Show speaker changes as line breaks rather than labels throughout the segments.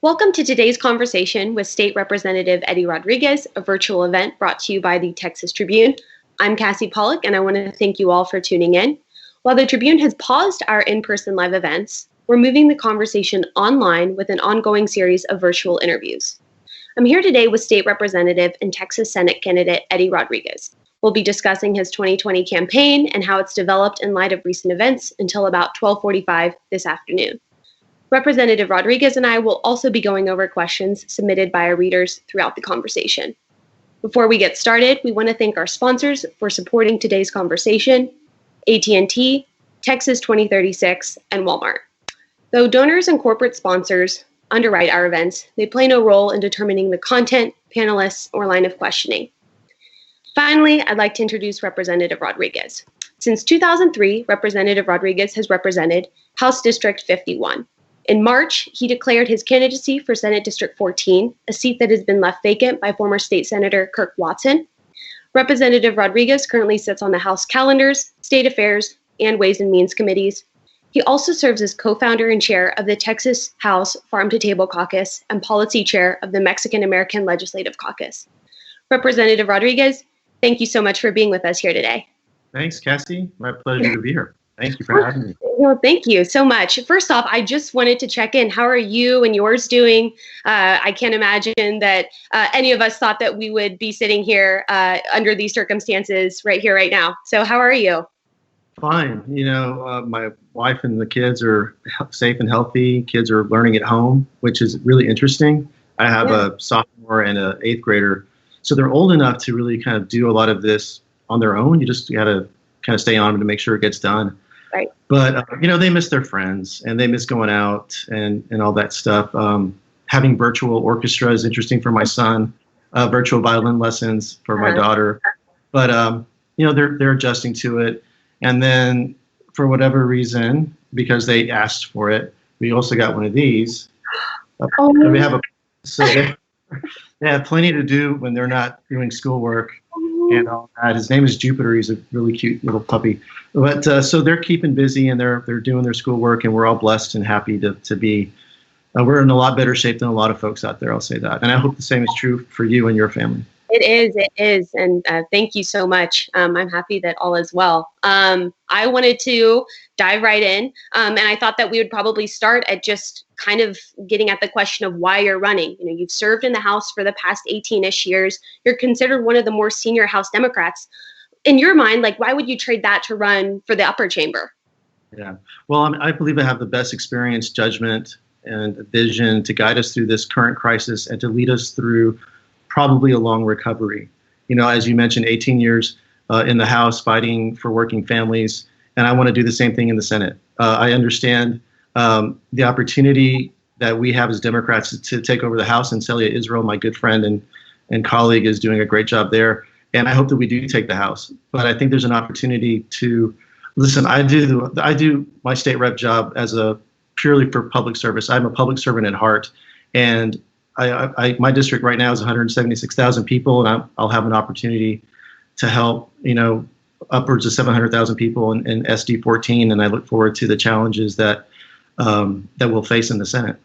Welcome to today's conversation with State Representative Eddie Rodriguez, a virtual event brought to you by the Texas Tribune. I'm Cassi Pollock, and I want to thank you all for tuning in. While the Tribune has paused our in-person live events, we're moving the conversation online with an ongoing series of virtual interviews. I'm here today with State Representative and Texas Senate candidate Eddie Rodriguez. We'll be discussing his 2020 campaign and how it's developed in light of recent events until about 12:45 this afternoon. Representative Rodriguez and I will also be going over questions submitted by our readers throughout the conversation. Before we get started, we want to thank our sponsors for supporting today's conversation: AT&T, Texas 2036, and Walmart. Though donors and corporate sponsors underwrite our events, they play no role in determining the content, panelists, or line of questioning. Finally, I'd like to introduce Representative Rodriguez. Since 2003, Representative Rodriguez has represented House District 51. In March, he declared his candidacy for Senate District 14, a seat that has been left vacant by former State Senator Kirk Watson. Representative Rodriguez currently sits on the House Calendars, State Affairs, and Ways and Means Committees. He also serves as co-founder and chair of the Texas House Farm to Table Caucus and policy chair of the Mexican American Legislative Caucus. Representative Rodriguez, thank you so much for being with us here today.
Thanks, Cassie. My pleasure to be here. Thank you for having me.
Well, thank you so much. First off, I just wanted to check in. How are you and yours doing? I can't imagine that any of us thought that we would be sitting here under these circumstances right here, right now. So how are you?
Fine. My wife and the kids are safe and healthy. Kids are learning at home, which is really interesting. I have a sophomore and an eighth grader. So they're old enough to really kind of do a lot of this on their own. You just got to kind of stay on them to make sure it gets done.
Right.
But, they miss their friends and they miss going out and all that stuff. Having virtual orchestra is interesting for my son, virtual violin lessons for my daughter. But, they're adjusting to it. And then for whatever reason, because they asked for it, we also got one of these. They have plenty to do when they're not doing schoolwork and all that. His name is Jupiter. He's a really cute little puppy. But so they're keeping busy and they're doing their schoolwork, and we're all blessed and happy to be. We're in a lot better shape than a lot of folks out there. I'll say that, and I hope the same is true for you and your family.
It is, and thank you so much. I'm happy that all is well. I wanted to dive right in, and I thought that we would probably start at just kind of getting at the question of why you're running. You've served in the House for the past 18-ish years. You're considered one of the more senior House Democrats. In your mind, why would you trade that to run for the upper chamber?
Yeah, well, I believe I have the best experience, judgment, and vision to guide us through this current crisis and to lead us through probably a long recovery. As you mentioned, 18 years in the House fighting for working families, and I want to do the same thing in the Senate. I understand the opportunity that we have as Democrats to take over the House, and Celia Israel, my good friend and colleague, is doing a great job there. And I hope that we do take the House. But I think there's an opportunity to listen. I do my state rep job as purely for public service. I'm a public servant at heart, and my district right now is 176,000 people, and I'll have an opportunity to help, upwards of 700,000 people in SD 14, and I look forward to the challenges that we'll face in the Senate.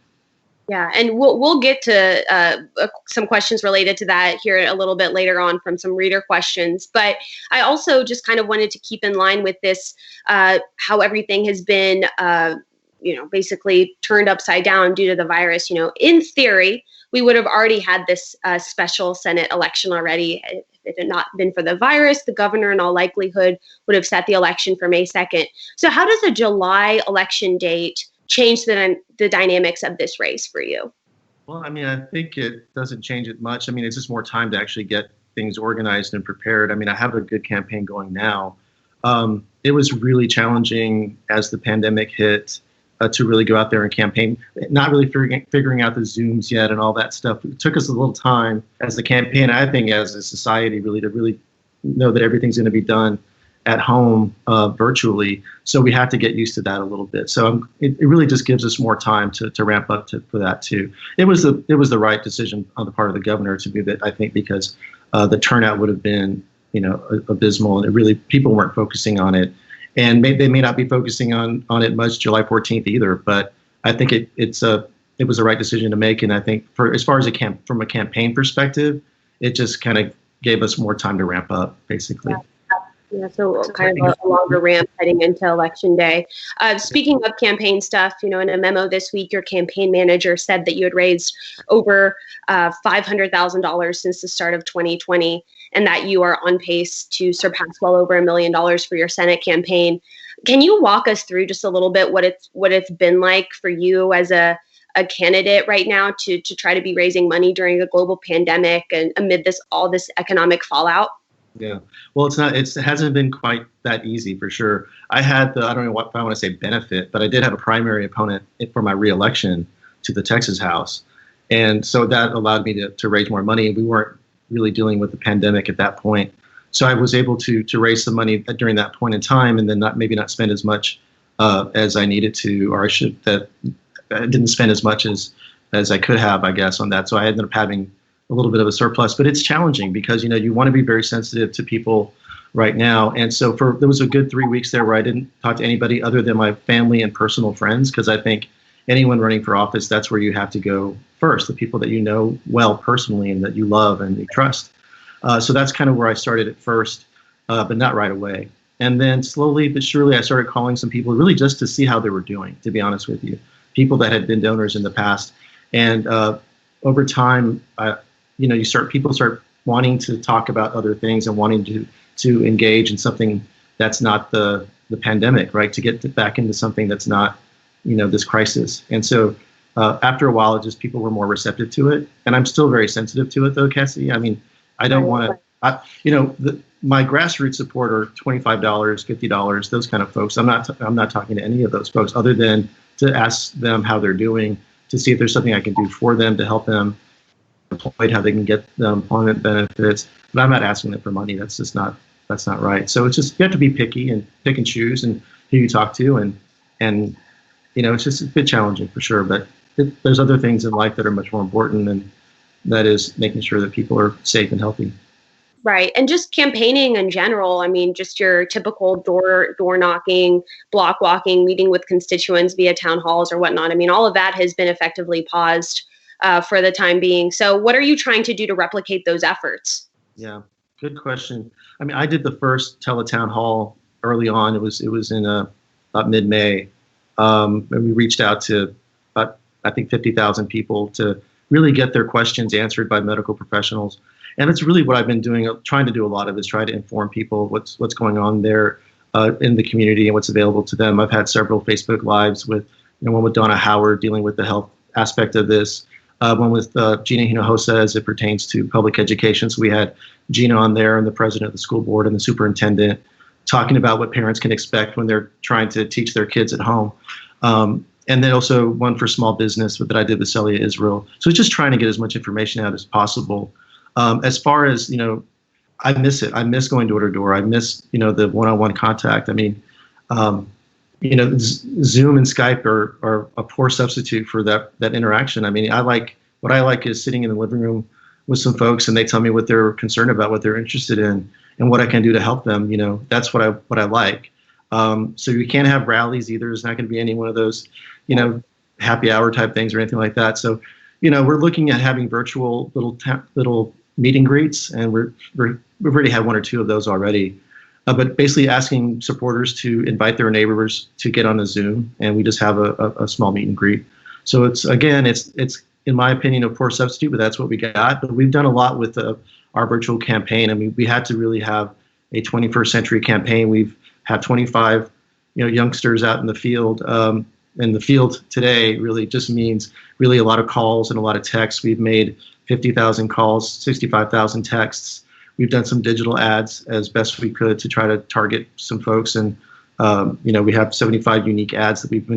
Yeah, and we'll get to some questions related to that here a little bit later on from some reader questions. But I also just kind of wanted to keep in line with this, how everything has been, basically turned upside down due to the virus. In theory, we would have already had this special Senate election already. If it had not been for the virus, the governor in all likelihood would have set the election for May 2nd. So how does a July election date change the dynamics of this race for you?
Well, I think it doesn't change it much. It's just more time to actually get things organized and prepared. I have a good campaign going now. It was really challenging as the pandemic hit to really go out there and campaign, not really figuring out the Zooms yet and all that stuff. It took us a little time as the campaign, I think as a society, really to really know that everything's going to be done at home virtually. So we have to get used to that a little bit. So it really just gives us more time to ramp up for that too. It was the right decision on the part of the governor to do that, I think, because the turnout would have been abysmal, and it really, people weren't focusing on it. And they may not be focusing on it much July 14th either, but I think it's it was the right decision to make. And I think for as far as from a campaign perspective, it just kind of gave us more time to ramp up, basically.
Yeah, so kind of a longer ramp heading into Election Day. Speaking of campaign stuff, in a memo this week, your campaign manager said that you had raised over $500,000 since the start of 2020, and that you are on pace to surpass well over $1 million for your Senate campaign. Can you walk us through just a little bit what it's been like for you as a candidate right now to try to be raising money during a global pandemic and amid all this economic fallout?
Yeah. Well, it hasn't been quite that easy, for sure. I had I don't know if I want to say benefit, but I did have a primary opponent for my reelection to the Texas House. And so that allowed me to raise more money. We weren't really dealing with the pandemic at that point. So I was able to raise some money during that point in time, and then maybe not spend as much as I needed to, or I didn't spend as much as I could have, I guess, on that. So I ended up having a little bit of a surplus, but it's challenging because, you want to be very sensitive to people right now. And so there was a good 3 weeks there where I didn't talk to anybody other than my family and personal friends, because I think anyone running for office, that's where you have to go first, the people that you know well personally and that you love and you trust. So that's kind of where I started at first, but not right away. And then slowly but surely, I started calling some people really just to see how they were doing, to be honest with you, people that had been donors in the past. And over time, people start wanting to talk about other things and wanting to engage in something that's not the pandemic, right? To get back into something that's not, this crisis. And so after a while, people were more receptive to it. And I'm still very sensitive to it, though, Cassie. I mean, I don't want to, my grassroots support are $25, $50, those kind of folks. I'm not talking to any of those folks other than to ask them how they're doing, to see if there's something I can do for them to help them employed, how they can get the employment benefits. But I'm not asking them for money. That's not right. So it's just, you have to be picky and pick and choose and who you talk to. And it's just a bit challenging for sure. But there's other things in life that are much more important, and that is making sure that people are safe and healthy.
Right. And just campaigning in general. I mean, just your typical door knocking, block walking, meeting with constituents via town halls or whatnot. I mean, all of that has been effectively paused for the time being. So what are you trying to do to replicate those efforts?
Yeah, good question. I mean, I did the first teletown hall early on. It was in about mid-May. And we reached out to about, I think, 50,000 people to really get their questions answered by medical professionals. And it's really what I've been doing, trying to do a lot of, is try to inform people what's going on there in the community and what's available to them. I've had several Facebook Lives with, one with Donna Howard dealing with the health aspect of this, one with Gina Hinojosa as it pertains to public education. So we had Gina on there, and the president of the school board and the superintendent, talking about what parents can expect when they're trying to teach their kids at home. And then also one for small business that I did with Celia Israel. So just trying to get as much information out as possible. As far as, I miss it. I miss going door to door. I miss, the one-on-one contact. I mean, Zoom and Skype are a poor substitute for that interaction. I mean, what I like is sitting in the living room with some folks, and they tell me what they're concerned about, what they're interested in, and what I can do to help them. That's what I like. So you can't have rallies either. There's not going to be any one of those, happy hour type things or anything like that. So, we're looking at having virtual little meet and greets, and we've already had one or two of those already. But basically asking supporters to invite their neighbors to get on a Zoom, and we just have a small meet and greet. So it's in my opinion a poor substitute, but that's what we got. But we've done a lot with our virtual campaign. I mean, we had to really have a 21st century campaign. We've had 25 youngsters out in the field. And the field today really just means really a lot of calls and a lot of texts. We've made 50,000 calls, 65,000 texts. We've done some digital ads as best we could to try to target some folks. And, we have 75 unique ads that we've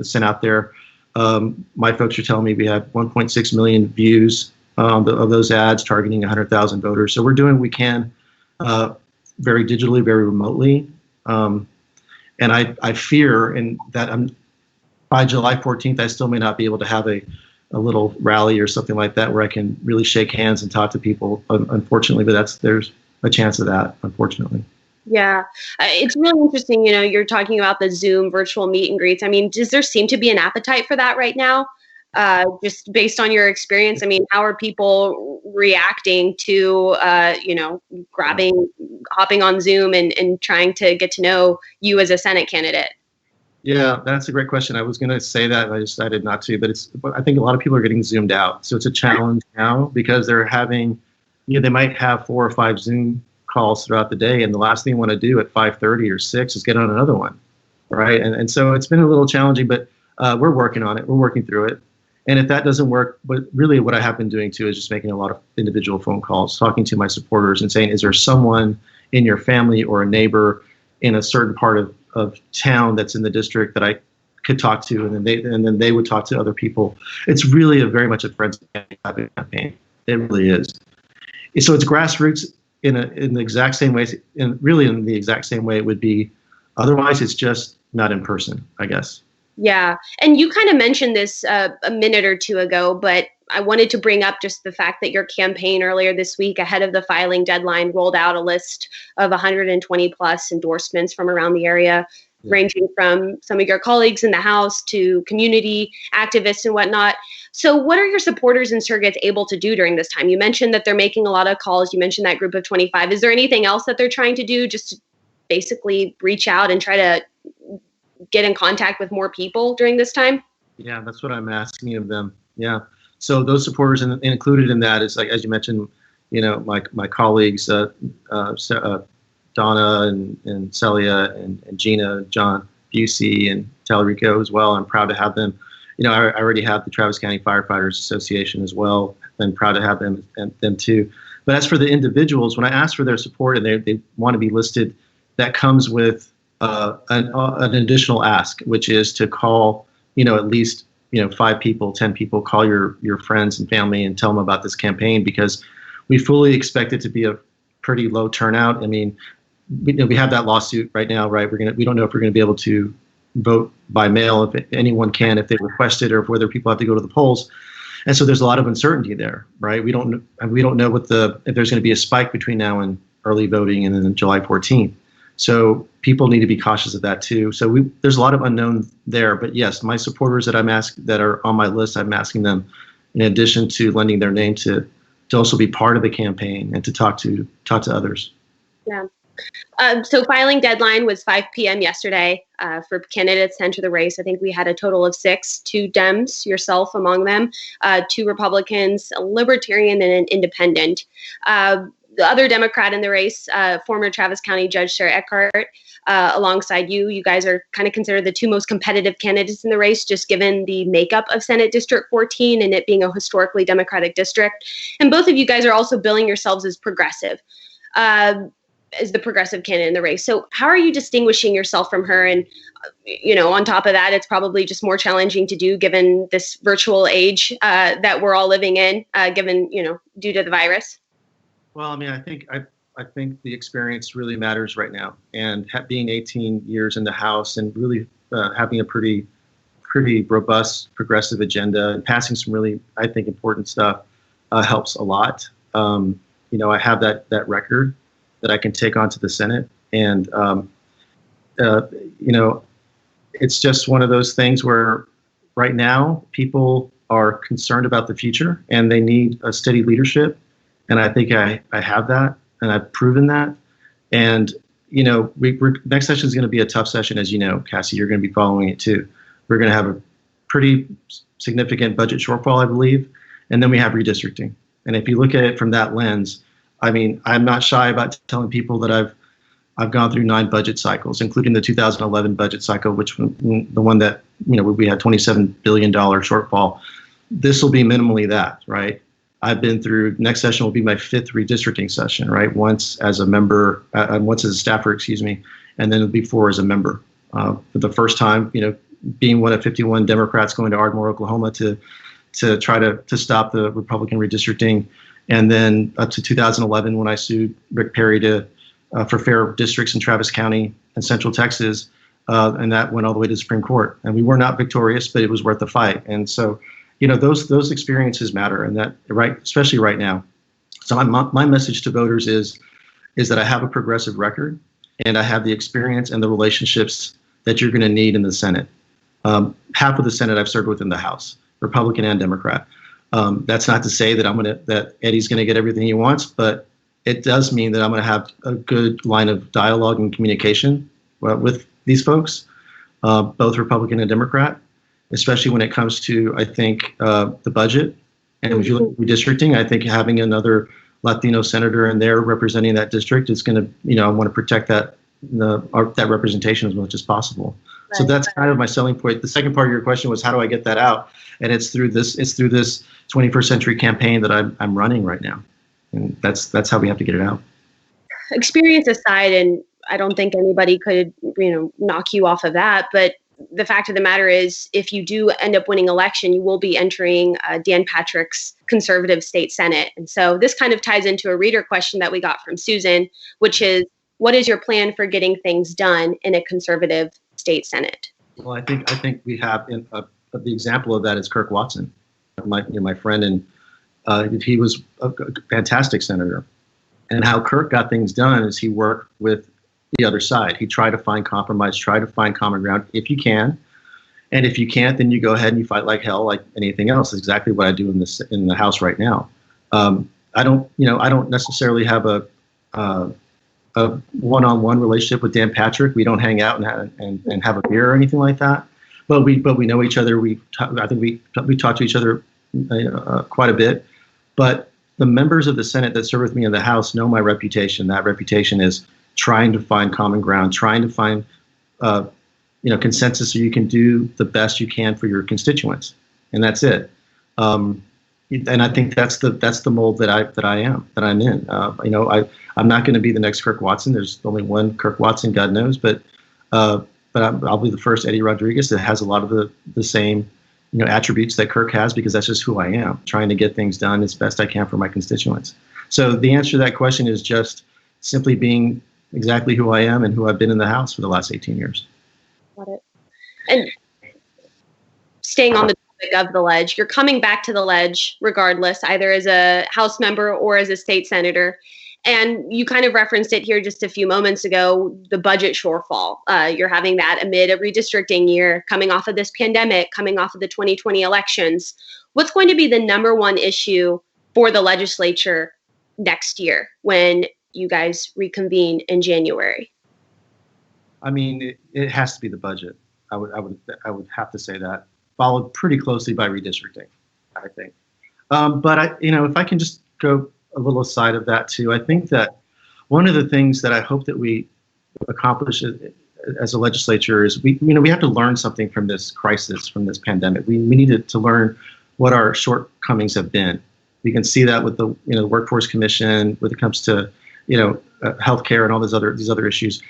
sent out there. My folks are telling me we have 1.6 million views of those ads targeting 100,000 voters. So we're doing what we can very digitally, very remotely. And I fear that by July 14th, I still may not be able to have a little rally or something like that where I can really shake hands and talk to people, unfortunately, but there's a chance of that, unfortunately.
Yeah, it's really interesting. You're talking about the Zoom virtual meet and greets. I mean, does there seem to be an appetite for that right now? just based on your experience? I mean, how are people reacting to, hopping on Zoom and trying to get to know you as a Senate candidate?
Yeah, that's a great question. I was going to say that, I decided not to, but I think a lot of people are getting zoomed out. So it's a challenge now because they're having, they might have 4 or 5 Zoom calls throughout the day, and the last thing you want to do at 5:30 or 6 is get on another one, right? And so it's been a little challenging, but we're working on it. We're working through it. And if that doesn't work, but really what I have been doing too is just making a lot of individual phone calls, talking to my supporters and saying, is there someone in your family or a neighbor in a certain part of town that's in the district that I could talk to, and then they would talk to other people. It's really very much a friends campaign. It really is. So it's grassroots in the exact same way, and really in the exact same way it would be otherwise. It's just not in person, I guess.
Yeah, and you kind of mentioned this a minute or two ago, but I wanted to bring up just the fact that your campaign earlier this week, ahead of the filing deadline, rolled out a list of 120 plus endorsements from around the area, ranging from some of your colleagues in the House to community activists and whatnot. So what are your supporters and surrogates able to do during this time? You mentioned that they're making a lot of calls. You mentioned that group of 25. Is there anything else that they're trying to do just to basically reach out and try to get in contact with more people during this time?
Yeah, that's what I'm asking of them. Yeah. So those supporters, and included in that is, like, as you mentioned, my colleagues, Donna and Celia and Gina, John Busey and Talarico as well. I'm proud to have them. I already have the Travis County Firefighters Association as well. I'm proud to have them too. But as for the individuals, when I ask for their support and they want to be listed, that comes with an additional ask, which is to call, at least 5 people, 10 people, call your friends and family and tell them about this campaign, because we fully expect it to be a pretty low turnout. I mean, we have that lawsuit right now, right? We don't know if we're going to be able to vote by mail, if anyone can, if they request it, or whether people have to go to the polls. And so there's a lot of uncertainty there, right? We don't know if there's going to be a spike between now and early voting and then July 14th. So people need to be cautious of that too. So there's a lot of unknown there. But yes, my supporters that are on my list, I'm asking them, in addition to lending their name, to also be part of the campaign and to talk to others.
Yeah. So filing deadline was 5 p.m. yesterday for candidates to enter the race. I think we had a total of 6, 2 Dems, yourself among them, 2 Republicans, a Libertarian, and an Independent. The other Democrat in the race, former Travis County Judge Terry Eckhart, alongside you. You guys are kind of considered the 2 most competitive candidates in the race, just given the makeup of Senate District 14 and it being a historically Democratic district. And both of you guys are also billing yourselves as progressive, as the progressive candidate in the race. So how are you distinguishing yourself from her? And, on top of that, it's probably just more challenging to do given this virtual age that we're all living in, given, due to the virus.
Well, I mean, I think the experience really matters right now, and being 18 years in the House and really having a pretty robust progressive agenda and passing some really, I think, important stuff helps a lot. I have that record that I can take on to the Senate, and it's just one of those things where right now people are concerned about the future and they need a steady leadership. And I think I have that, and I've proven that. And, next session is going to be a tough session, as you know, Cassie, you're going to be following it too. We're going to have a pretty significant budget shortfall, I believe. And then we have redistricting. And if you look at it from that lens, I mean, I'm not shy about telling people that I've gone through 9 budget cycles, including the 2011 budget cycle, which the one that, we had $27 billion shortfall. This will be minimally that, right? I've been through, next session will be my 5th redistricting session, right? Once as a member, once as a staffer, and then it'll be 4 as a member. For the first time, being one of 51 Democrats going to Ardmore, Oklahoma to try to stop the Republican redistricting. And then up to 2011 when I sued Rick Perry for fair districts in Travis County and Central Texas, and that went all the way to the Supreme Court. And we were not victorious, but it was worth the fight. And so, those experiences matter, and that, right, especially right now. So my message to voters is that I have a progressive record, and I have the experience and the relationships that you're going to need in the Senate. Half of the Senate I've served with in the House, Republican and Democrat. That's not to say that Eddie's going to get everything he wants, but it does mean that I'm going to have a good line of dialogue and communication with these folks, both Republican and Democrat, especially when it comes to, I think, the budget. And if you look at redistricting, I think having another Latino senator in there representing that district is going to, I want to protect that representation as much as possible. Right. So that's kind of my selling point. The second part of your question was, how do I get that out? And it's through this 21st century campaign that I'm running right now. And that's how we have to get it out.
Experience aside, and I don't think anybody could, knock you off of that, but the fact of the matter is, if you do end up winning election, you will be entering Dan Patrick's conservative state Senate. And so this kind of ties into a reader question that we got from Susan, which is, what is your plan for getting things done in a conservative state Senate?
Well, I think we have the example of that is Kirk Watson, my friend, and he was a fantastic senator. And how Kirk got things done is he worked with the other side. He tried to find compromise, try to find common ground if you can. And if you can't, then you go ahead and you fight like hell, like anything else. It's exactly what I do in the House right now. I don't necessarily have a one-on-one relationship with Dan Patrick. We don't hang out and have a beer or anything like that. But we know each other. I think we talk to each other quite a bit. But the members of the Senate that serve with me in the House know my reputation. That reputation is trying to find common ground, trying to find consensus so you can do the best you can for your constituents, and that's it. And I think that's the mold that I'm in. I'm not going to be the next Kirk Watson. There's only one Kirk Watson, God knows, but I'll be the first Eddie Rodriguez that has a lot of the same attributes that Kirk has, because that's just who I am, trying to get things done as best I can for my constituents. So the answer to that question is just simply being exactly who I am and who I've been in the House for the last 18 years.
Got it. And staying on the topic of the ledge, you're coming back to the ledge regardless, either as a House member or as a state senator. And you kind of referenced it here just a few moments ago, the budget shortfall. You're having that amid a redistricting year, coming off of this pandemic, coming off of the 2020 elections. What's going to be the number one issue for the legislature next year when you guys reconvene in January?
I mean, it has to be the budget. I would have to say that, followed pretty closely by redistricting, I think. But if I can just go a little aside of that too, I think that one of the things that I hope that we accomplish as a legislature is we have to learn something from this crisis, from this pandemic. We needed to learn what our shortcomings have been. We can see that with the Workforce Commission when it comes to healthcare and all these other issues.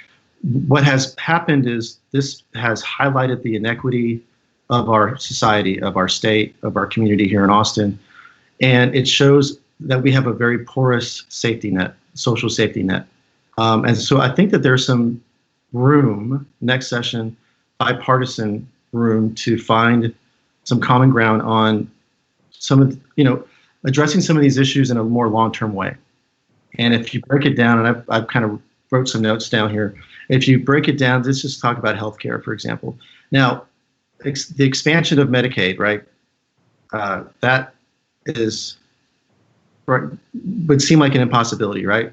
What has happened is this has highlighted the inequity of our society, of our state, of our community here in Austin, and it shows that we have a very porous safety net, social safety net. And so I think that there's some room next session, bipartisan room, to find some common ground on some of, addressing some of these issues in a more long-term way. And if you break it down, and I've kind of wrote some notes down here. If you break it down, let's just talk about healthcare, for example. Now, the expansion of Medicaid, right? That is, would seem like an impossibility, right?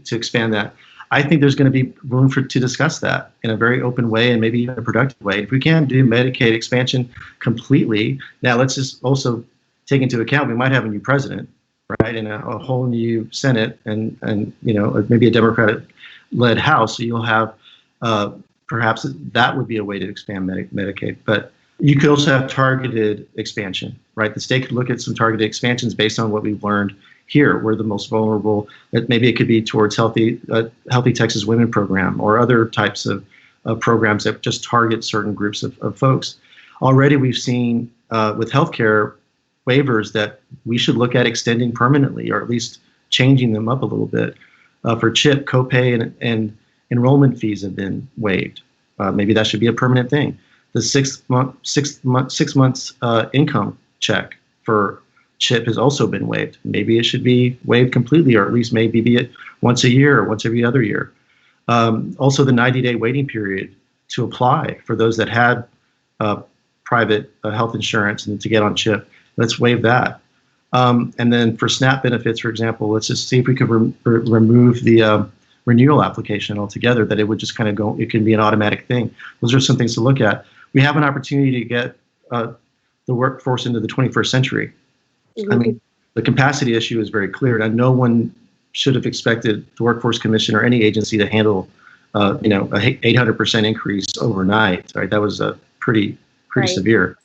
To expand that. I think there's going to be room to discuss that in a very open way and maybe even a productive way. If we can't do Medicaid expansion completely, now let's just also take into account we might have a new president, right, and a whole new Senate, and maybe a Democratic-led House. So you'll have perhaps that would be a way to expand Medicaid. But you could also have targeted expansion, right? The state could look at some targeted expansions based on what we've learned here. We're the most vulnerable. Maybe it could be towards Healthy Texas Women program or other types of programs that just target certain groups of folks. Already we've seen with healthcare waivers that we should look at extending permanently, or at least changing them up a little bit. For CHIP, copay and enrollment fees have been waived. Maybe that should be a permanent thing. The 6 months income check for CHIP has also been waived. Maybe it should be waived completely, or at least maybe be it once a year or once every other year. Also, the 90-day waiting period to apply for those that had private health insurance and to get on CHIP. Let's waive that. And then for SNAP benefits, for example, let's just see if we could remove the renewal application altogether, that it would just kind of go, it can be an automatic thing. Those are some things to look at. We have an opportunity to get the workforce into the 21st century. I mean, the capacity issue is very clear. And no one should have expected the Workforce Commission or any agency to handle, a 800% increase overnight. Right? That was pretty severe.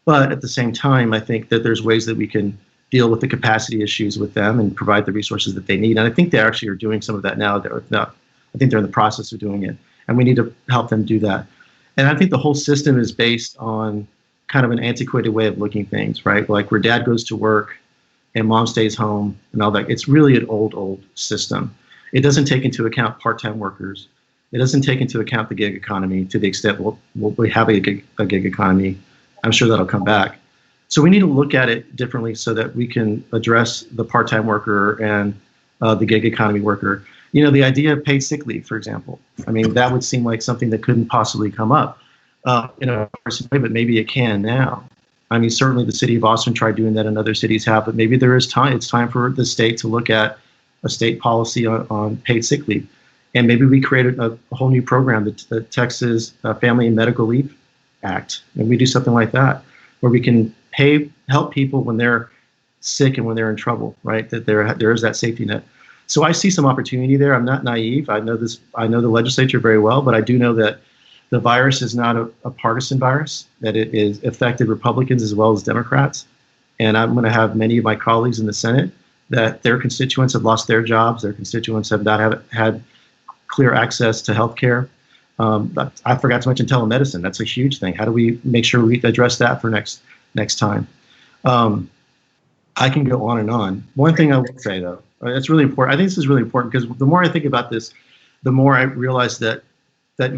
But at the same time, I think that there's ways that we can deal with the capacity issues with them and provide the resources that they need. And I think they actually are doing some of that now. I think they're in the process of doing it. And we need to help them do that. And I think the whole system is based on kind of an antiquated way of looking at things, right? Like where dad goes to work and mom stays home and all that. It's really an old system. It doesn't take into account part-time workers. It doesn't take into account the gig economy to the extent we have a gig economy. I'm sure that'll come back. So we need to look at it differently so that we can address the part-time worker and the gig economy worker. The idea of paid sick leave, for example. I mean, that would seem like something that couldn't possibly come up in a person way, but maybe it can now. I mean, certainly the city of Austin tried doing that and other cities have, but maybe there is time. It's time for the state to look at a state policy on paid sick leave. And maybe we create a whole new program, the Texas Family and Medical Leave Act, and we do something like that, where we can help people when they're sick and when they're in trouble, right? That there is that safety net. So I see some opportunity there. I'm not naive. I know the legislature very well, but I do know that the virus is not a partisan virus, that it is affected Republicans as well as Democrats. And I'm going to have many of my colleagues in the Senate that their constituents have lost their jobs. Their constituents have not had clear access to health care. I forgot to mention telemedicine. That's a huge thing. How do we make sure we address that for next time? I can go on and on. One thing I would say, though, it's really important. I think this is really important because the more I think about this, the more I realize that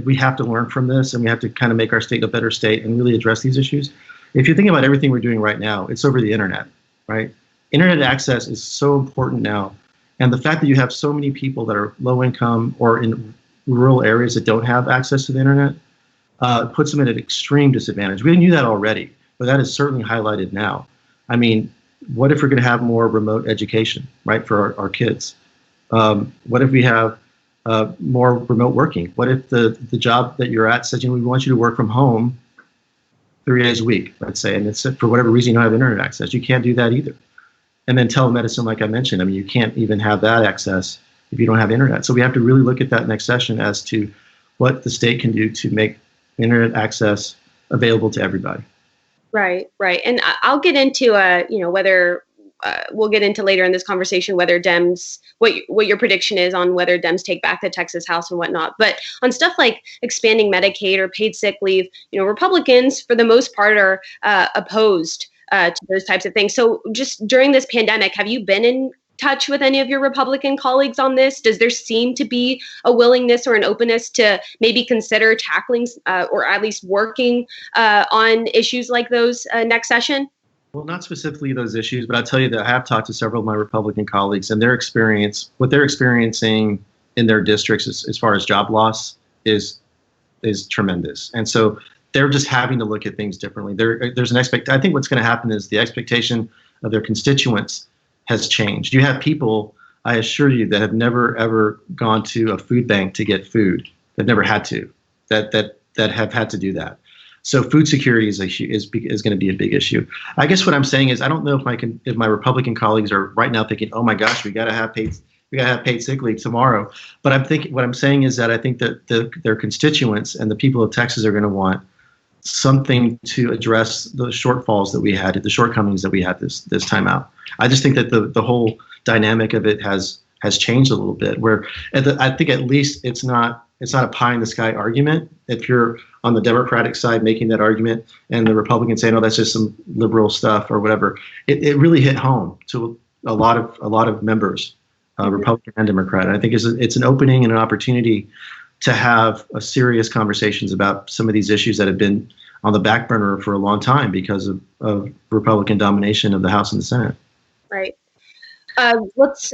we have to learn from this and we have to kind of make our state a better state and really address these issues. If you think about everything we're doing right now, it's over the internet, right? Internet access is so important now. And the fact that you have so many people that are low income or in rural areas that don't have access to the internet puts them at an extreme disadvantage. We knew that already, but that is certainly highlighted now. I mean, what if we're going to have more remote education, right, for our kids? What if we have more remote working? What if the job that you're at says, we want you to work from home 3 days a week, let's say, and it's for whatever reason you don't have internet access? You can't do that either. And then telemedicine, like I mentioned, I mean, you can't even have that access if you don't have internet. So we have to really look at that next session as to what the state can do to make internet access available to everybody.
Right. And I'll get into whether we'll get into later in this conversation whether Dems, what your prediction is on whether Dems take back the Texas House and whatnot. But on stuff like expanding Medicaid or paid sick leave, Republicans for the most part are opposed to those types of things. So just during this pandemic, have you been in touch with any of your Republican colleagues on this? Does there seem to be a willingness or an openness to maybe consider tackling or at least working on issues like those next session?
Well, not specifically those issues, but I'll tell you that I have talked to several of my Republican colleagues, and what they're experiencing in their districts as far as job loss is tremendous. And so they're just having to look at things differently. There's an I think what's going to happen is the expectation of their constituents has changed. You have people, I assure you, that have never ever gone to a food bank to get food. They've never had to. That have had to do that. So food security is going to be a big issue. I guess what I'm saying is I don't know if my Republican colleagues are right now thinking, oh my gosh, we got to have paid sick leave tomorrow. But what I'm saying is that I think that their constituents and the people of Texas are going to want something to address the shortfalls that we had, the shortcomings that we had this time out. I just think that the whole dynamic of it has changed a little bit. Where I think at least it's not a pie in the sky argument. If you're on the Democratic side making that argument and the Republicans saying, "Oh, that's just some liberal stuff" or whatever, it really hit home to a lot of members, Republican and Democrat. And I think it's an opening and an opportunity to have a serious conversations about some of these issues that have been on the back burner for a long time because of Republican domination of the House and the Senate.
Right. Let's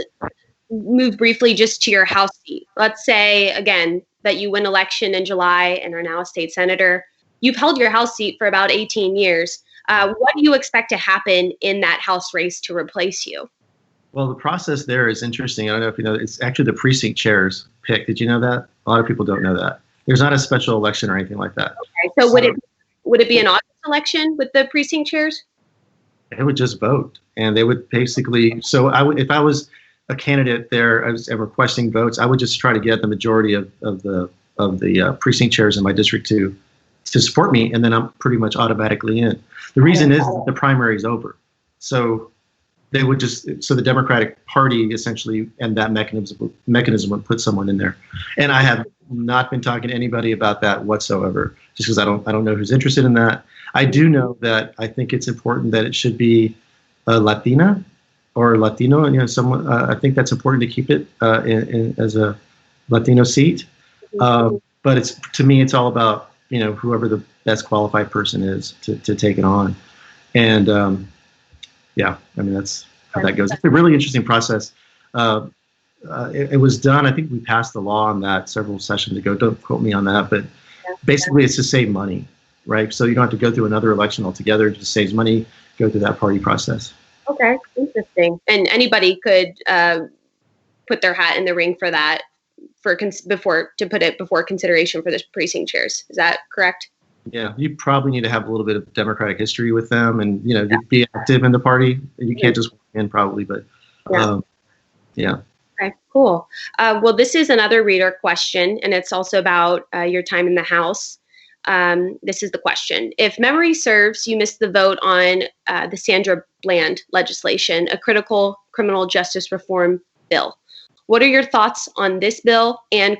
move briefly just to your House seat. Let's say, again, that you win election in July and are now a state senator. you've held your House seat for about 18 years. What do you expect to happen in that House race to replace you?
Well, the process there is interesting. I don't know if you know, it's actually the precinct chairs pick. Did you know that? A lot of people don't know that. There's not a special election or anything like that.
Okay, so would it be an August election with the precinct chairs?
They would just vote, and they would basically. So if I was a candidate there, I was requesting votes, I would just try to get the majority of the precinct chairs in my district to support me, and then I'm pretty much automatically in. The reason is that the primary is over, so they would so the Democratic Party essentially and that mechanism would put someone in there. And I have not been talking to anybody about that whatsoever, just because I don't know who's interested in that. I do know that I think it's important that it should be a Latina or Latino, someone. I think that's important to keep it as a Latino seat. But to me, it's all about whoever the best qualified person is to take it on. And that's how that goes. It's a really interesting process. It was done. I think we passed the law on that several sessions ago. Don't quote me on that, but basically it's to save money, right? So you don't have to go through another election altogether. It just saves money. Go through that party process.
Okay, interesting. And anybody could put their hat in the ring for that before consideration for the precinct chairs. Is that correct?
Yeah, you probably need to have a little bit of Democratic history with them, and be active in the party. You can't just walk in, probably, but yeah.
Okay, cool. Well, this is another reader question, and it's also about your time in the House. This is the question: if memory serves, you missed the vote on the Sandra Bland legislation, a critical criminal justice reform bill. What are your thoughts on this bill and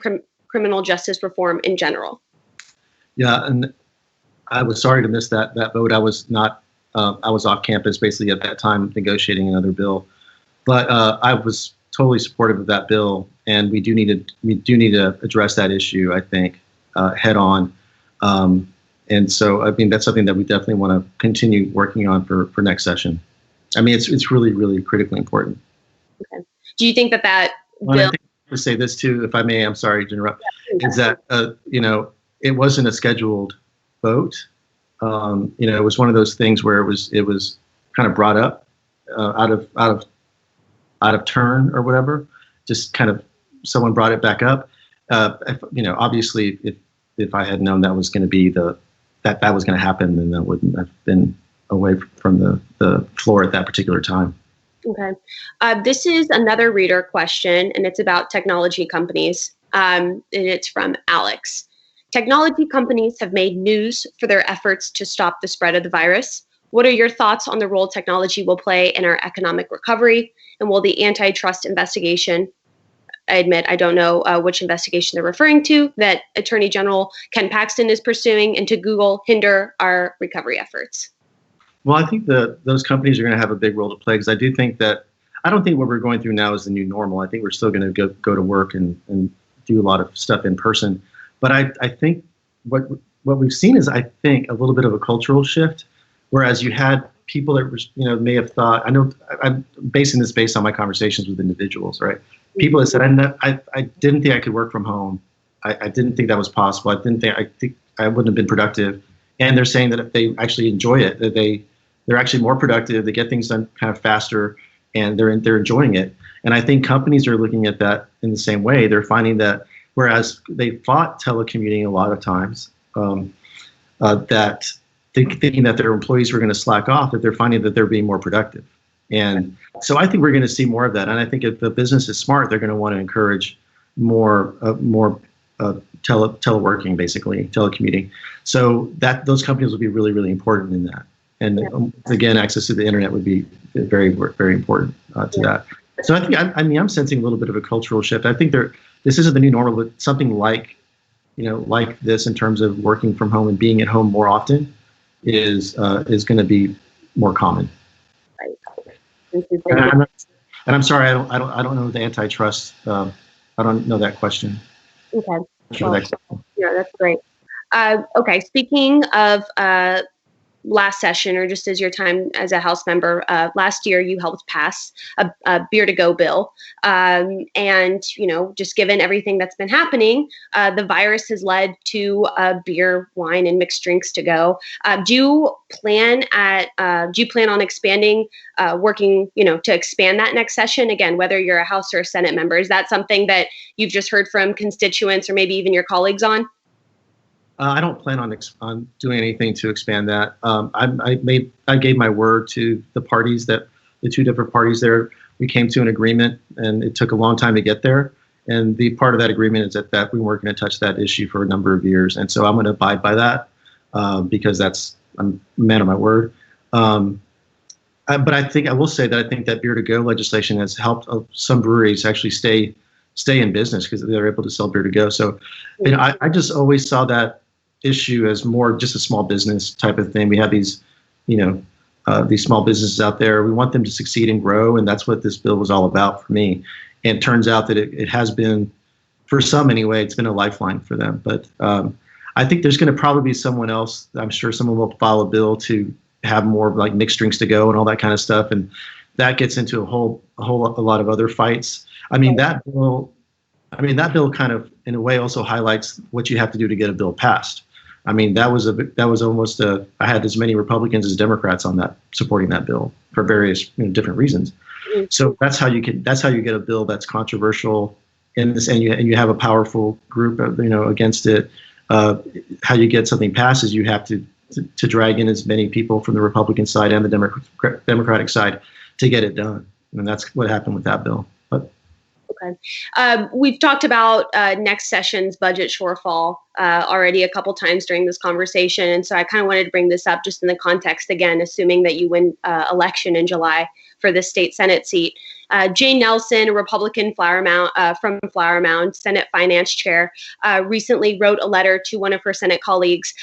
criminal justice reform in general? Yeah,
and I was sorry to miss that vote. I was not. I was off campus basically at that time negotiating another bill, but I was totally supportive of that bill, and we do need to address that issue, I think, head on. And so, I mean, that's something that we definitely want to continue working on for next session. I mean, it's really, really critically important.
Okay. Do you think that bill?
I think to say this too, if I may, I'm sorry to interrupt. Is that it wasn't a scheduled vote. It was one of those things where it was kind of brought up out of turn or whatever. Just kind of someone brought it back up. Obviously, if I had known that was going to be that was going to happen, then that wouldn't have been away from the floor at that particular time.
Okay. This is another reader question, and it's about technology companies. And it's from Alex. Technology companies have made news for their efforts to stop the spread of the virus. What are your thoughts on the role technology will play in our economic recovery? And will the antitrust investigation, I admit I don't know which investigation they're referring to, that Attorney General Ken Paxton is pursuing into Google, hinder our recovery efforts?
Well, I think those companies are going to have a big role to play, because I don't think what we're going through now is the new normal. I think we're still going to go to work and do a lot of stuff in person. But I think what we've seen is, I think, a little bit of a cultural shift, whereas you had people that may have thought, I'm basing this based on my conversations with individuals, right? People that said, I didn't think I could work from home. I didn't think that was possible. I think I wouldn't have been productive. And they're saying that if they actually enjoy it, that they're actually more productive, they get things done kind of faster, and they're enjoying it. And I think companies are looking at that in the same way. They're finding that whereas they fought telecommuting a lot of times, that thinking that their employees were going to slack off, that they're finding that they're being more productive. And so I think we're going to see more of that. And I think if the business is smart, they're going to want to encourage more teleworking, basically telecommuting. So those companies will be really, really important in that. And again, access to the internet would be very, very important to that. So I think I'm sensing a little bit of a cultural shift. I think this isn't the new normal, but something like this in terms of working from home and being at home more often is going to be more common. And I'm sorry, I don't know the antitrust. I don't know that question.
Okay. Yeah, that's great. Okay. Speaking of last session, or just as your time as a House member, last year you helped pass a beer to go bill. And, just given everything that's been happening, the virus has led to beer, wine, and mixed drinks to go. Do you plan on expanding, working, to expand that next session? Again, whether you're a House or a Senate member, is that something that you've just heard from constituents or maybe even your colleagues on?
I don't plan on doing anything to expand that. I gave my word to the parties, the two different parties there. We came to an agreement, and it took a long time to get there. And the part of that agreement is that we weren't going to touch that issue for a number of years. And so I'm going to abide by that because I'm a man of my word. But I will say that I think that beer to go legislation has helped some breweries actually stay in business because they're able to sell beer to go. So I just always saw that issue as more just a small business type of thing. We have these small businesses out there. We want them to succeed and grow, and that's what this bill was all about for me. And it turns out that it has been, for some anyway, it's been a lifeline for them. But I think there's going to probably be someone else. I'm sure someone will file a bill to have more like mixed drinks to go and all that kind of stuff, and that gets into a lot of other fights. That bill kind of, in a way, also highlights what you have to do to get a bill passed. That was almost I had as many Republicans as Democrats on that supporting that bill for various different reasons. So that's how you get a bill that's controversial in this, and you have a powerful group against it. How you get something passed is you have to drag in as many people from the Republican side and the Democratic side to get it done. And that's what happened with that bill.
Okay. We've talked about next session's budget shortfall already a couple times during this conversation. And so I kind of wanted to bring this up just in the context, again, assuming that you win election in July for the state Senate seat. Jane Nelson, a Republican from Flower Mound, Senate Finance Chair, recently wrote a letter to one of her Senate colleagues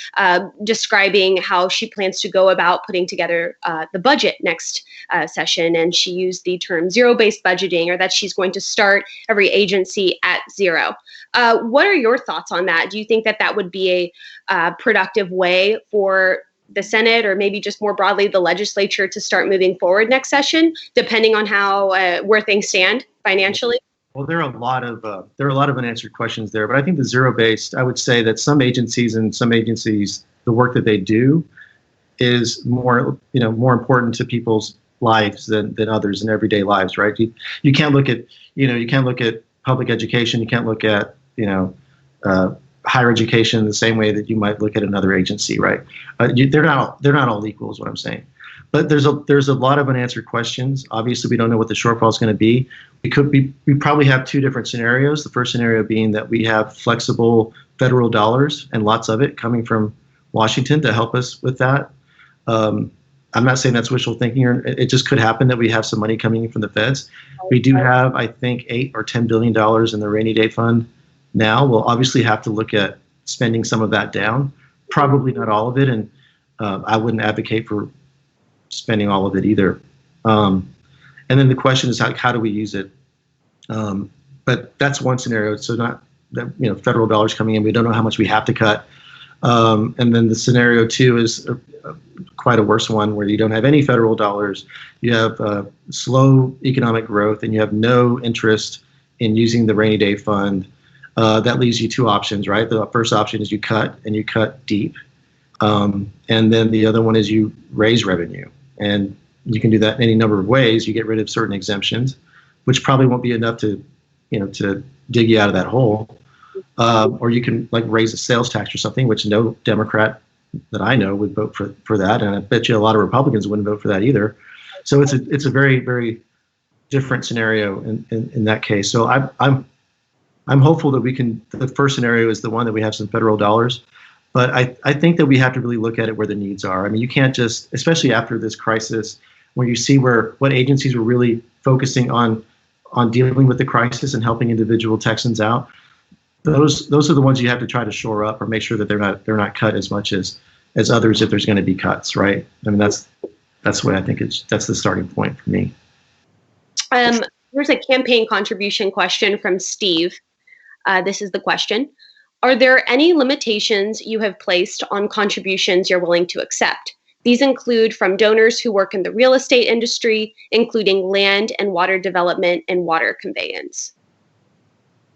describing how she plans to go about putting together the budget next session. And she used the term zero-based budgeting, or that she's going to start every agency at zero. What are your thoughts on that? Do you think that would be a productive way for the Senate, or maybe just more broadly the legislature, to start moving forward next session, depending on how where things stand financially?
Well, there are a lot of unanswered questions there, but I think the zero-based, I would say that some agencies, the work that they do is more important to people's lives than others in everyday lives, right? You can't look at public education, you can't look at higher education in the same way that you might look at another agency, right? They're not all equal, is what I'm saying. But there's a lot of unanswered questions. Obviously, we don't know what the shortfall is going to be. We probably have two different scenarios. The first scenario being that we have flexible federal dollars and lots of it coming from Washington to help us with that. I'm not saying that's wishful thinking, or it just could happen that we have some money coming in from the feds. We do have, I think, $8 or $10 billion in the rainy day fund now. We'll obviously have to look at spending some of that down, probably not all of it, and I wouldn't advocate for spending all of it either. And then the question is how do we use it? But that's one scenario. So not that federal dollars coming in, we don't know how much we have to cut. And then the scenario two is quite a worse one, where you don't have any federal dollars, you have slow economic growth, and you have no interest in using the rainy day fund. That leaves you two options, right? The first option is you cut, and you cut deep. And then the other one is you raise revenue. And you can do that in any number of ways. You get rid of certain exemptions, which probably won't be enough to dig you out of that hole. Or you can raise a sales tax or something, which no Democrat that I know would vote for that. And I bet you a lot of Republicans wouldn't vote for that either. So it's a very, very different scenario in that case. So I'm hopeful that the first scenario is the one that we have some federal dollars, but I think that we have to really look at it where the needs are. I mean, you can't just, especially after this crisis, when you see what agencies were really focusing on dealing with the crisis and helping individual Texans out, those are the ones you have to try to shore up or make sure that they're not cut as much as others if there's going to be cuts, right? I mean, that's what I think that's the starting point for me.
Here's a campaign contribution question from Steve. This is the question. Are there any limitations you have placed on contributions you're willing to accept? These include from donors who work in the real estate industry, including land and water development and water conveyance.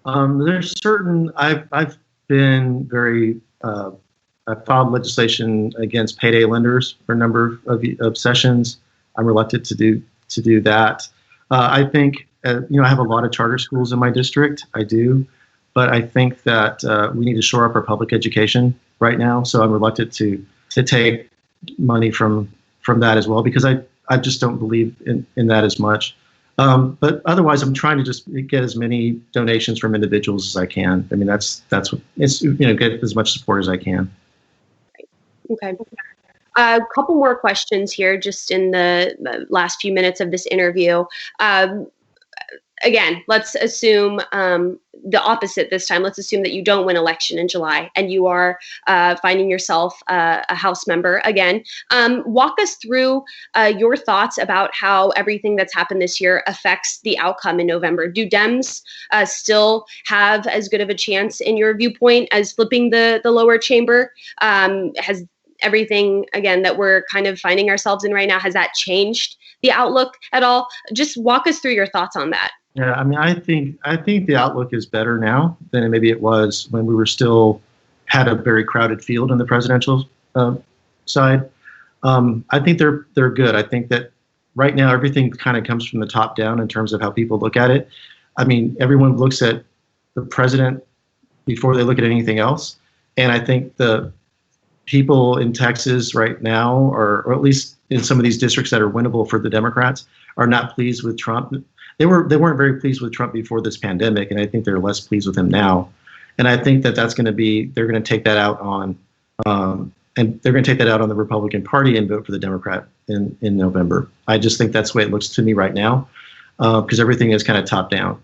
There's certain, I've been very, I filed legislation against payday lenders for a number of sessions. I'm reluctant to do that. I think, I have a lot of charter schools in my district. I do. But I think that we need to shore up our public education right now. So I'm reluctant to take money from that as well, because I just don't believe in that as much. But otherwise, I'm trying to just get as many donations from individuals as I can. I mean, that's what it's, get as much support as I can.
Okay. A couple more questions here, just in the last few minutes of this interview. Again, let's assume the opposite this time. Let's assume that you don't win election in July and you are finding yourself a House member again. Walk us through your thoughts about how everything that's happened this year affects the outcome in November. Do Dems still have as good of a chance, in your viewpoint, as flipping the lower chamber? Has everything, again, that we're kind of finding ourselves in right now, has that changed the outlook at all? Just walk us through your thoughts on that.
Yeah, I mean, I think the outlook is better now than maybe it was when we were still had a very crowded field in the presidential side. I think they're good. I think that right now everything kind of comes from the top down in terms of how people look at it. I mean, everyone looks at the president before they look at anything else, and I think the people in Texas right now, or at least in some of these districts that are winnable for the Democrats, are not pleased with Trump. They weren't very pleased with Trump before this pandemic, and I think they're less pleased with him now. And I think that they're going to take that out on, and they're going to take that out on the Republican Party and vote for the Democrat in November. I just think that's the way it looks to me right now, because everything is kind of top down.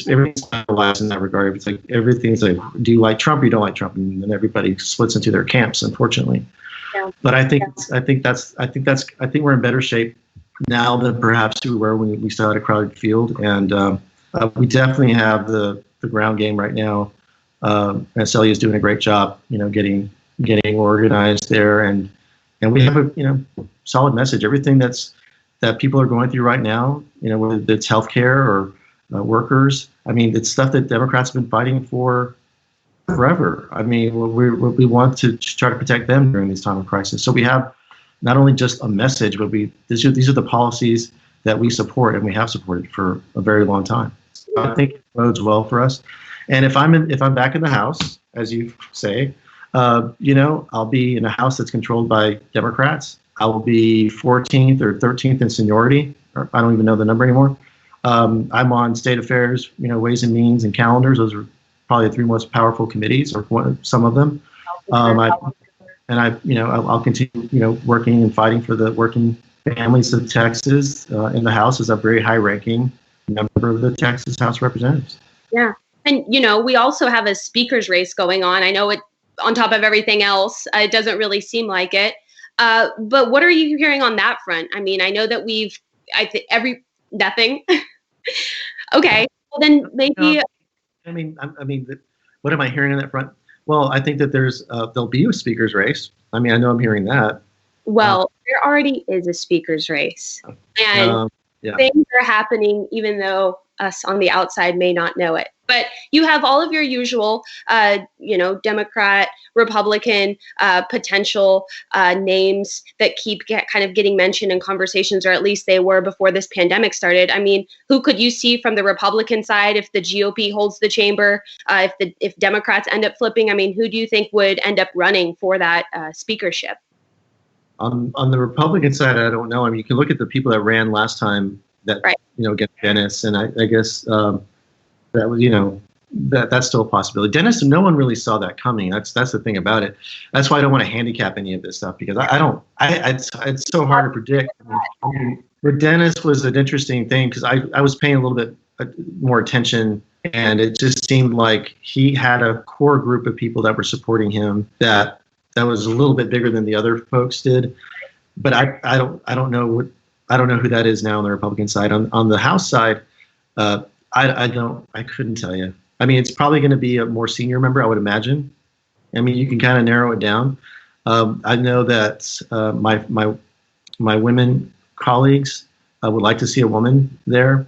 Everything's finalized in that regard. It's like everything's like, do you like Trump or you don't like Trump? And then everybody splits into their camps, unfortunately. Yeah. But I think we're in better shape now than perhaps we were when we still had a crowded field, and we definitely have the ground game right now. And Celia is doing a great job, getting organized there, and we have a solid message. Everything that people are going through right now, whether it's healthcare or workers. I mean, it's stuff that Democrats have been fighting for forever. I mean, we want to try to protect them during this time of crisis. So we have not only just a message, but these are the policies that we support and we have supported for a very long time. So I think it bodes well for us. And if I'm back in the House, as you say, I'll be in a House that's controlled by Democrats. I will be 14th or 13th in seniority, or I don't even know the number anymore. I'm on State Affairs, Ways and Means and Calendars. Those are probably the three most powerful committees, or some of them. I'll continue, working and fighting for the working families of Texas in the House as a very high-ranking member of the Texas House of Representatives.
Yeah, and we also have a speaker's race going on. I know it, on top of everything else, it doesn't really seem like it. But what are you hearing on that front? I mean, I know that nothing. Okay, well then maybe.
What am I hearing on that front? Well, I think that there'll be a speaker's race. I mean, I know I'm hearing that.
Well, there already is a speaker's race, and things are happening even though us on the outside may not know it. But you have all of your usual, Democrat, Republican potential names that keep kind of getting mentioned in conversations, or at least they were before this pandemic started. I mean, who could you see from the Republican side if the GOP holds the chamber, if Democrats end up flipping? I mean, who do you think would end up running for that speakership?
On the Republican side, I don't know. I mean, you can look at the people that ran last time that, against Dennis, and I guess that was, that's still a possibility. Dennis, no one really saw that coming. That's the thing about it. That's why I don't want to handicap any of this stuff, because it's so hard to predict. I mean, where Dennis was an interesting thing, because I was paying a little bit more attention, and it just seemed like he had a core group of people that were supporting him that was a little bit bigger than the other folks did. But I don't know who that is now on the Republican side. On the House side, I couldn't tell you. I mean, it's probably going to be a more senior member, I would imagine. I mean, you can kind of narrow it down. I know that my women colleagues would like to see a woman there,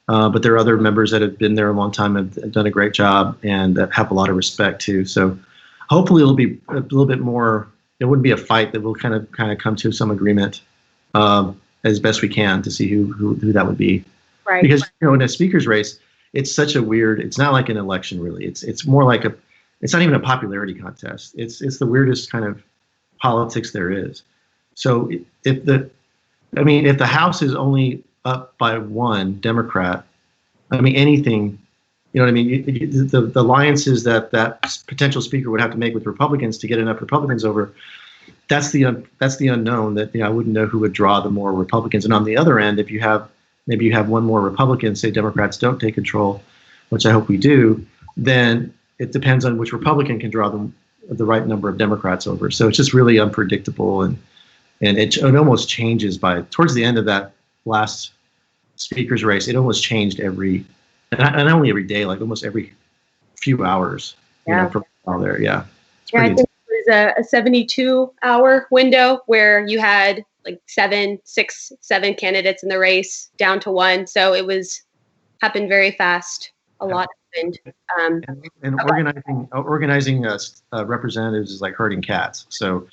but there are other members that have been there a long time and have done a great job and that have a lot of respect too. So hopefully it'll be a little bit more. It wouldn't be a fight, that we'll kind of come to some agreement as best we can to see who that would be.
Right.
Because in a speaker's race, it's such a weird. It's not like an election really. It's more like it's not even a popularity contest. It's the weirdest kind of politics there is. So if the House is only up by one Democrat, anything. You know what I mean? The alliances that potential speaker would have to make with Republicans to get enough Republicans over, that's the unknown. That I wouldn't know who would draw the more Republicans. And on the other end, if you have one more Republican, say Democrats don't take control, which I hope we do, then it depends on which Republican can draw the right number of Democrats over. So it's just really unpredictable, and it almost changes towards the end of that last speaker's race. It almost changed and not only every day, like almost every few hours.
Yeah.
From all there. Yeah.
I think it was a 72-hour window where you had like 7 candidates in the race down to one. So it happened very fast. A lot happened.
And organizing representatives is like herding cats. So,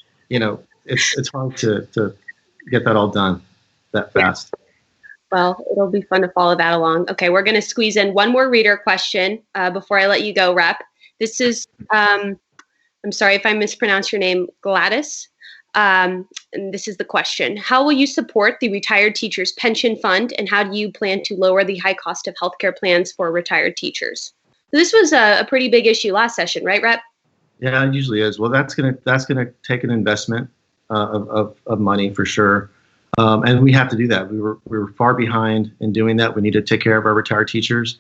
it's hard to get that all done that fast.
Well, it'll be fun to follow that along. Okay, we're going to squeeze in one more reader question before I let you go, Rep. This is, I'm sorry if I mispronounce your name, Gladys. And this is the question. How will you support the retired teachers pension fund, and how do you plan to lower the high cost of healthcare plans for retired teachers? So this was a pretty big issue last session, right, Rep?
Yeah, it usually is. Well, that's gonna take an investment of money for sure. And we have to do that. We were far behind in doing that. We need to take care of our retired teachers.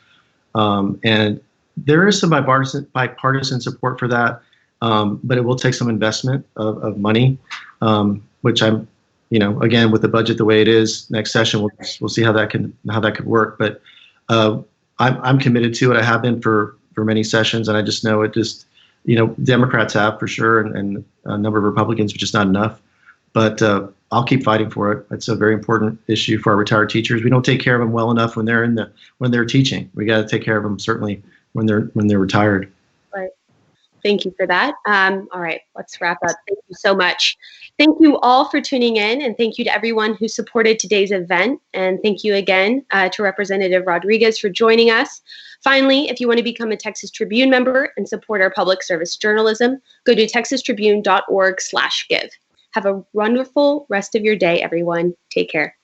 And there is some bipartisan support for that. But it will take some investment of money, which I'm, again, with the budget the way it is, next session we'll see how that could work. But I'm committed to it. I have been for many sessions, and I just know Democrats have for sure, and a number of Republicans, which is not enough. But I'll keep fighting for it. It's a very important issue for our retired teachers. We don't take care of them well enough when they're teaching. We got to take care of them certainly when they're retired.
Right. Thank you for that. All right, let's wrap up. Thank you so much. Thank you all for tuning in, and thank you to everyone who supported today's event. And thank you again to Representative Rodriguez for joining us. Finally, if you want to become a Texas Tribune member and support our public service journalism, go to texastribune.org/give. Have a wonderful rest of your day, everyone. Take care.